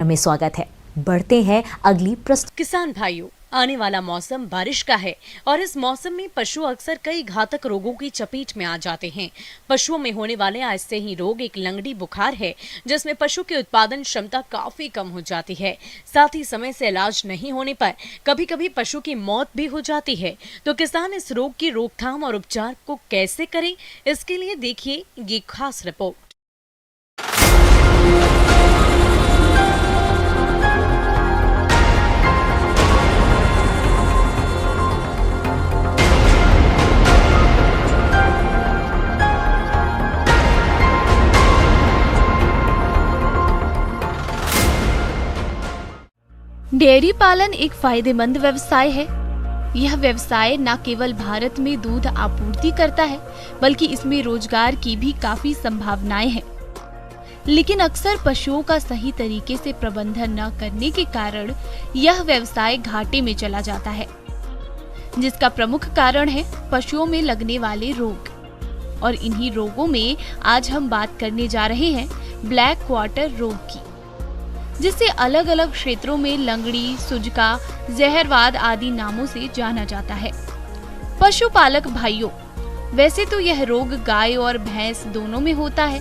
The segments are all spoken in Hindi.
में स्वागत है। बढ़ते हैं अगली प्रस्तुति। किसान भाइयों, आने वाला मौसम बारिश का है और इस मौसम में पशु अक्सर कई घातक रोगों की चपेट में आ जाते हैं। पशुओं में होने वाले ऐसे ही रोग एक लंगड़ी बुखार है, जिसमें पशु की उत्पादन क्षमता काफी कम हो जाती है। साथ ही समय से इलाज नहीं होने पर कभी कभी पशु की मौत भी हो जाती है। तो किसान इस रोग की रोकथाम और उपचार को कैसे करें, इसके लिए देखिए ये खास रिपोर्ट। डेयरी पालन एक फायदेमंद व्यवसाय है। यह व्यवसाय न केवल भारत में दूध आपूर्ति करता है, बल्कि इसमें रोजगार की भी काफी संभावनाएं हैं। लेकिन अक्सर पशुओं का सही तरीके से प्रबंधन न करने के कारण यह व्यवसाय घाटे में चला जाता है, जिसका प्रमुख कारण है पशुओं में लगने वाले रोग। और इन्हीं रोगों में आज हम बात करने जा रहे हैं ब्लैक क्वार्टर रोग की, जिसे अलग अलग क्षेत्रों में लंगड़ी, सुजका, जहरवाद आदि नामों से जाना जाता है। पशुपालक भाइयों, वैसे तो यह रोग गाय और भैंस दोनों में होता है,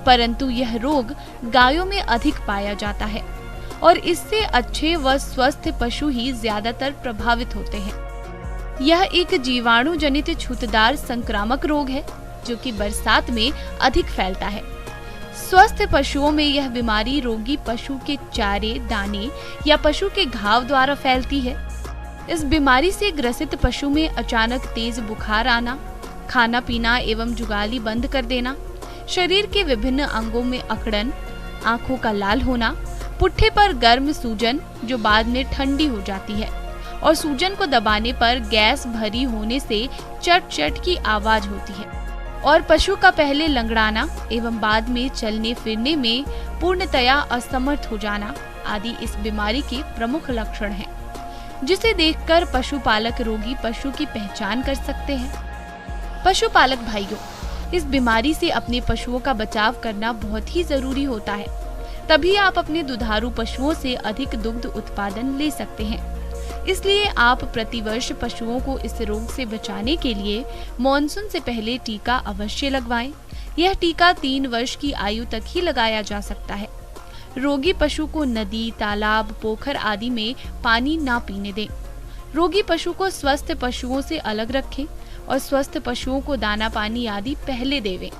परंतु यह रोग गायों में अधिक पाया जाता है और इससे अच्छे व स्वस्थ पशु ही ज्यादातर प्रभावित होते हैं। यह एक जीवाणु जनित छूतदार संक्रामक रोग है, जो कि बरसात में अधिक फैलता है। स्वस्थ पशुओं में यह बीमारी रोगी पशु के चारे, दाने या पशु के घाव द्वारा फैलती है। इस बीमारी से ग्रसित पशु में अचानक तेज बुखार आना, खाना पीना एवं जुगाली बंद कर देना, शरीर के विभिन्न अंगों में अकड़न, आंखों का लाल होना, पुट्ठे पर गर्म सूजन जो बाद में ठंडी हो जाती है और सूजन को दबाने पर गैस भरी होने से चट चट की आवाज होती है और पशु का पहले लंगड़ाना एवं बाद में चलने फिरने में पूर्णतया असमर्थ हो जाना आदि इस बीमारी के प्रमुख लक्षण हैं, जिसे देखकर पशुपालक रोगी पशु की पहचान कर सकते हैं। पशुपालक भाइयों, इस बीमारी से अपने पशुओं का बचाव करना बहुत ही जरूरी होता है, तभी आप अपने दुधारू पशुओं से अधिक दुग्ध उत्पादन ले सकते हैं। इसलिए आप प्रतिवर्ष पशुओं को इस रोग से बचाने के लिए मॉनसून से पहले टीका अवश्य लगवाएं। यह टीका 3 वर्ष की आयु तक ही लगाया जा सकता है। रोगी पशु को नदी, तालाब, पोखर आदि में पानी ना पीने दें। रोगी पशु को स्वस्थ पशुओं से अलग रखें और स्वस्थ पशुओं को दाना पानी आदि पहले देवें।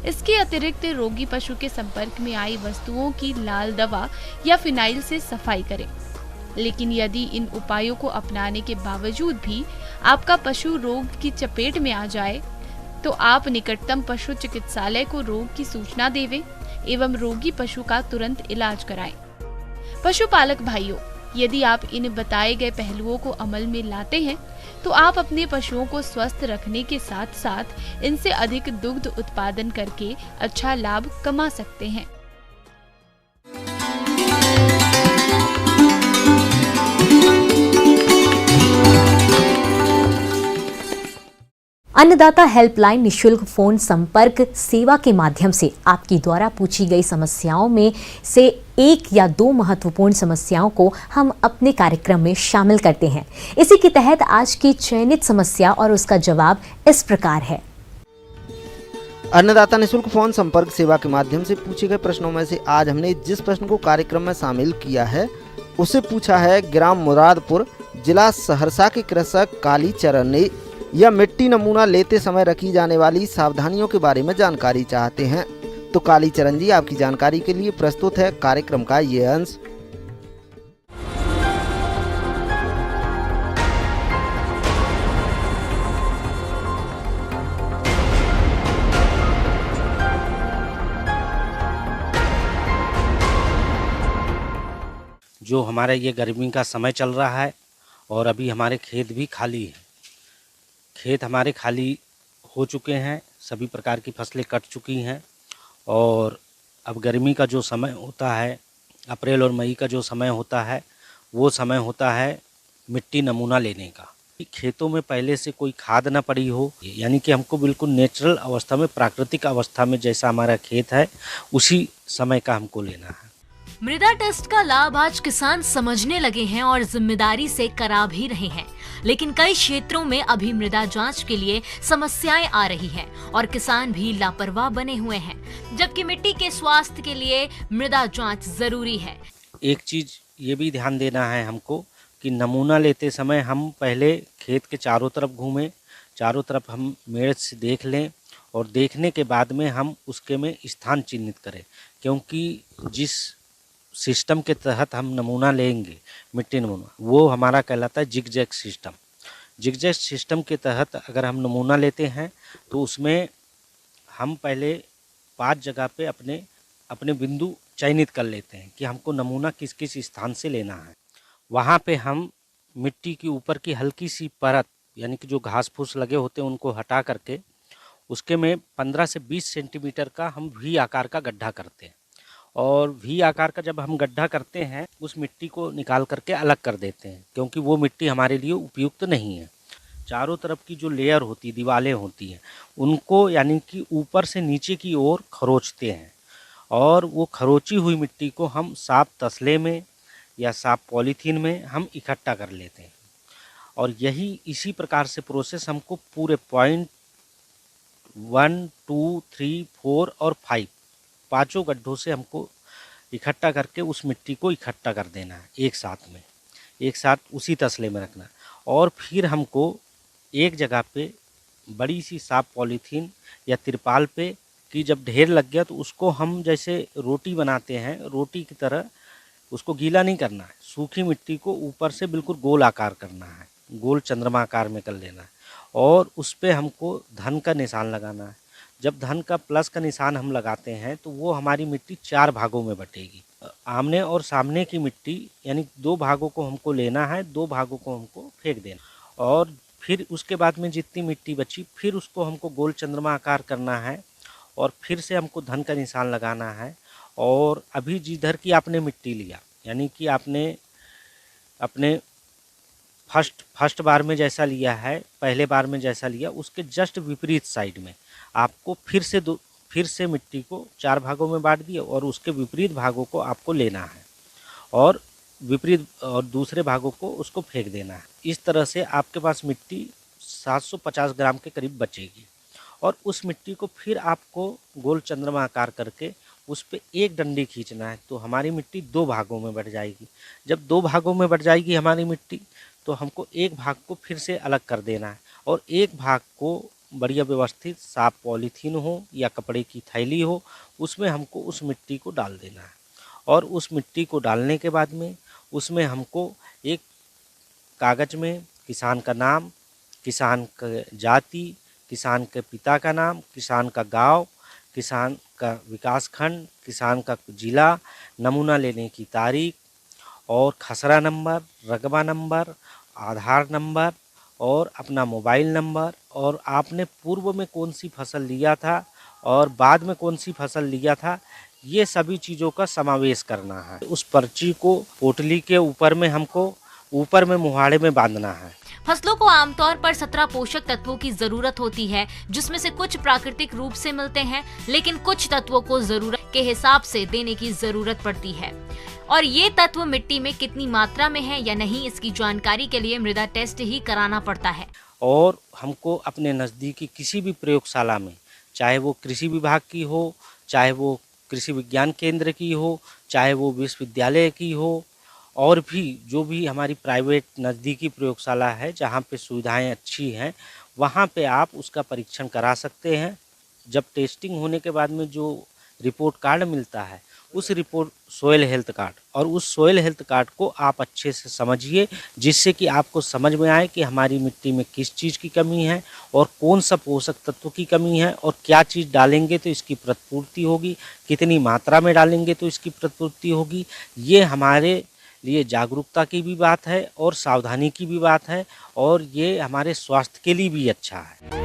इसके अतिरिक्त रोगी पशु के संपर्क में आई वस्तुओं की लाल दवा या फिनाइल से सफाई करें। लेकिन यदि इन उपायों को अपनाने के बावजूद भी आपका पशु रोग की चपेट में आ जाए, तो आप निकटतम पशु चिकित्सालय को रोग की सूचना देवें एवं रोगी पशु का तुरंत इलाज कराएं। पशुपालक भाइयों, यदि आप इन बताए गए पहलुओं को अमल में लाते हैं, तो आप अपने पशुओं को स्वस्थ रखने के साथ साथ इनसे अधिक दुग्ध उत्पादन करके अच्छा लाभ कमा सकते हैं। अन्नदाता हेल्पलाइन निशुल्क फोन संपर्क सेवा के माध्यम से आपकी द्वारा पूछी गई समस्याओं में से 1 या 2 महत्वपूर्ण समस्याओं को हम अपने कार्यक्रम में शामिल करते हैं। इसी के तहत आज की चयनित समस्या और उसका जवाब इस प्रकार है। अन्नदाता निशुल्क फोन संपर्क सेवा के माध्यम से पूछे गए प्रश्नों में से आज हमने जिस प्रश्न को कार्यक्रम में शामिल किया है, उसे पूछा है ग्राम मुरादपुर, जिला सहरसा के कृषक कालीचरण ने। यह मिट्टी नमूना लेते समय रखी जाने वाली सावधानियों के बारे में जानकारी चाहते हैं। तो कालीचरण जी, आपकी जानकारी के लिए प्रस्तुत है कार्यक्रम का ये अंश। जो हमारे ये गर्मी का समय चल रहा है और अभी हमारे खेत भी खाली है। खेत हमारे खाली हो चुके हैं, सभी प्रकार की फसलें कट चुकी हैं और अब गर्मी का जो समय होता है, अप्रैल और मई का जो समय होता है, वो समय होता है मिट्टी नमूना लेने का। खेतों में पहले से कोई खाद ना पड़ी हो, यानी कि हमको बिल्कुल नेचुरल अवस्था में, प्राकृतिक अवस्था में जैसा हमारा खेत है उसी समय का हमको लेना है। मृदा टेस्ट का लाभ आज किसान समझने लगे हैं और जिम्मेदारी से करा भी रहे हैं, लेकिन कई क्षेत्रों में अभी मृदा जांच के लिए समस्याएं आ रही हैं और किसान भी लापरवाह बने हुए हैं, जबकि मिट्टी के स्वास्थ्य के लिए मृदा जांच जरूरी है। एक चीज़ ये भी ध्यान देना है हमको कि नमूना लेते समय हम पहले खेत के चारों तरफ घूमें, चारों तरफ हम मेड़ से देख लें और देखने के बाद में हम उसके में स्थान चिन्हित करें, क्योंकि जिस सिस्टम के तहत हम नमूना लेंगे, मिट्टी नमूना, वो हमारा कहलाता है जिगजैग सिस्टम। जिगजैग सिस्टम के तहत अगर हम नमूना लेते हैं तो उसमें हम पहले 5 जगह पे अपने बिंदु चयनित कर लेते हैं कि हमको नमूना किस किस स्थान से लेना है। वहाँ पे हम मिट्टी के ऊपर की हल्की सी परत, यानी कि जो घास फूस लगे होते हैं उनको हटा करके उसके में 15 से 20 सेंटीमीटर का हम वी आकार का गड्ढा करते हैं। और वी आकार का जब हम गड्ढा करते हैं उस मिट्टी को निकाल करके अलग कर देते हैं, क्योंकि वो मिट्टी हमारे लिए उपयुक्त नहीं है। चारों तरफ की जो लेयर होती है, दीवारें होती हैं, उनको यानी कि ऊपर से नीचे की ओर खरोचते हैं और वो खरोची हुई मिट्टी को हम साफ तसले में या साफ पॉलीथीन में हम इकट्ठा कर लेते हैं। और यही इसी प्रकार से प्रोसेस हमको पूरे पॉइंट 1, 2, 3, 4 और 5 पाँचों गड्ढों से हमको इकट्ठा करके उस मिट्टी को इकट्ठा कर देना है एक साथ उसी तसले में रखना। और फिर हमको एक जगह पे बड़ी सी साफ पॉलीथीन या तिरपाल पे कि जब ढेर लग गया तो उसको हम जैसे रोटी बनाते हैं, रोटी की तरह उसको गीला नहीं करना है, सूखी मिट्टी को ऊपर से बिल्कुल गोल आकार करना है, गोल चंद्रमा आकार में कर लेना है और उस पर हमको धन का निशान लगाना है। जब धन का प्लस का निशान हम लगाते हैं तो वो हमारी मिट्टी 4 भागों में बटेगी। आमने और सामने की मिट्टी यानी 2 भागों को हमको लेना है, 2 भागों को हमको फेंक देना और फिर उसके बाद में जितनी मिट्टी बची फिर उसको हमको गोल चंद्रमा आकार करना है और फिर से हमको धन का निशान लगाना है। और अभी जिधर की आपने मिट्टी लिया, यानी कि आपने अपने फर्स्ट बार में जैसा लिया है, पहले बार में जैसा लिया, उसके जस्ट विपरीत साइड में आपको फिर से मिट्टी को 4 भागों में बांट दिया और उसके विपरीत भागों को आपको लेना है और दूसरे भागों को उसको फेंक देना है। इस तरह से आपके पास मिट्टी 750 ग्राम के करीब बचेगी और उस मिट्टी को फिर आपको गोल चंद्रमा आकार करके उस पर एक डंडी खींचना है तो हमारी मिट्टी 2 भागों में बढ़ जाएगी। जब 2 भागों में बढ़ जाएगी हमारी मिट्टी तो हमको एक भाग को फिर से अलग कर देना है और एक भाग को बढ़िया व्यवस्थित साफ पॉलीथीन हो या कपड़े की थैली हो, उसमें हमको उस मिट्टी को डाल देना है। और उस मिट्टी को डालने के बाद में उसमें हमको एक कागज़ में किसान का नाम, किसान का जाति, किसान के पिता का नाम, किसान का गांव, किसान का विकास खंड, किसान का जिला, नमूना लेने की तारीख और खसरा नंबर, रकबा नंबर, आधार नंबर और अपना मोबाइल नंबर और आपने पूर्व में कौन सी फसल लिया था और बाद में कौन सी फसल लिया था, ये सभी चीज़ों का समावेश करना है। उस पर्ची को पोटली के ऊपर में हमको ऊपर में मुहाड़े में बांधना है। फसलों को आमतौर पर 17 पोषक तत्वों की जरूरत होती है, जिसमें से कुछ प्राकृतिक रूप से मिलते हैं, लेकिन कुछ तत्वों को जरूरत के हिसाब से देने की जरूरत पड़ती है। और ये तत्व मिट्टी में कितनी मात्रा में है या नहीं, इसकी जानकारी के लिए मृदा टेस्ट ही कराना पड़ता है। और हमको अपने नज़दीकी किसी भी प्रयोगशाला में, चाहे वो कृषि विभाग की हो, चाहे वो कृषि विज्ञान केंद्र की हो, चाहे वो विश्वविद्यालय की हो, और भी जो भी हमारी प्राइवेट नज़दीकी प्रयोगशाला है जहाँ पे सुविधाएं अच्छी हैं, वहाँ पे आप उसका परीक्षण करा सकते हैं। जब टेस्टिंग होने के बाद में जो रिपोर्ट कार्ड मिलता है, उस रिपोर्ट सोयल हेल्थ कार्ड, और उस सोयल हेल्थ कार्ड को आप अच्छे से समझिए, जिससे कि आपको समझ में आए कि हमारी मिट्टी में किस चीज़ की कमी है और कौन सा पोषक तत्व की कमी है और क्या चीज़ डालेंगे तो इसकी प्रतिपूर्ति होगी, कितनी मात्रा में डालेंगे तो इसकी प्रतिपूर्ति होगी। ये हमारे लिए जागरूकता की भी बात है और सावधानी की भी बात है और ये हमारे स्वास्थ्य के लिए भी अच्छा है।